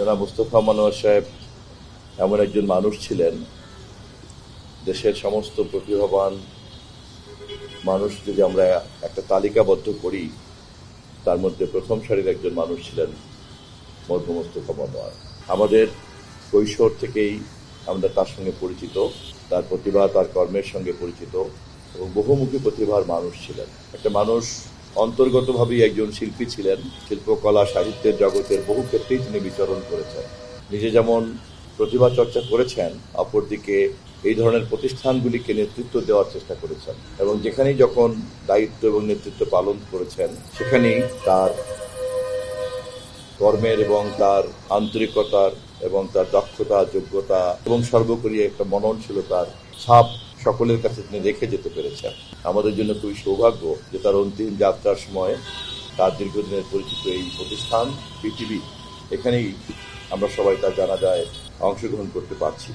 জনাব মোস্তফা মনোয়ার সাহেব এমন একজন মানুষ ছিলেন, দেশের সমস্ত প্রতিভাবান মানুষ যদি আমরা একটা তালিকাবদ্ধ করি, তার মধ্যে প্রথম সারির একজন মানুষ ছিলেন মরহুম মোস্তফা মনোয়ার। আমাদের কৈশোর থেকেই আমরা তার সঙ্গে পরিচিত, তার প্রতিভা, তার কর্মের সঙ্গে পরিচিত এবং বহুমুখী প্রতিভার মানুষ ছিলেন। একটা মানুষ অন্তর্গতভাবেই একজন শিল্পী ছিলেন। শিল্পকলা সাহিত্যের জগতের বহু ক্ষেত্রেই তিনি বিচরণ করেছেন। নিজে যেমন প্রতিভা চর্চা করেছেন, অপরদিকে এই ধরনের প্রতিষ্ঠানগুলিকে নেতৃত্ব দেওয়ার চেষ্টা করেছেন এবং যেখানেই যখন দায়িত্ব এবং নেতৃত্ব পালন করেছেন সেখানেই তার কর্মের এবং তার আন্তরিকতার এবং তার দক্ষতা, যোগ্যতা এবং সর্বোপরি একটা মননশীলতার ছাপ সকলের কাছে তিনি রেখে যেতে পেরেছেন। আমাদের জন্য খুবই সৌভাগ্য যে তার অন্তিম যাত্রার সময় তার দীর্ঘদিনের পরিচিত এই প্রতিষ্ঠান বিটিভি, এখানেই আমরা সবাই তার জানাজায় অংশগ্রহণ করতে পারছি।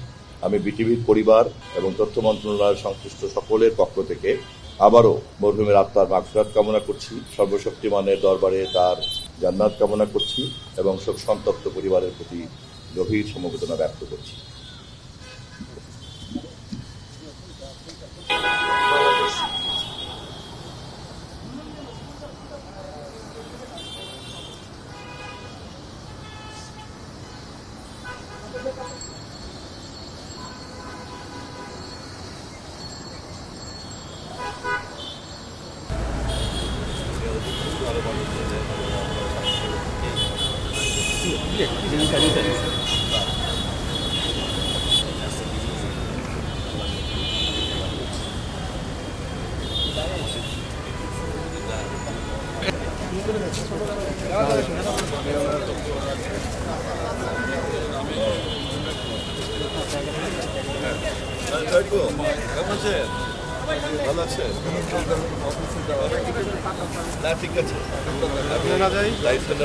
আমি বিটিভির পরিবার এবং তথ্য মন্ত্রণালয়ের সংশ্লিষ্ট সকলের পক্ষ থেকে আবারও মরহুমের আত্মার মাগফিরাত কামনা করছি, সর্বশক্তিমানের দরবারে তার জান্নাত কামনা করছি এবং শোক সন্তপ্ত পরিবারের প্রতি গভীর সমবেদনা ব্যক্ত করছি। কেমন আছেন? ভালো আছেন? না, ঠিক আছে।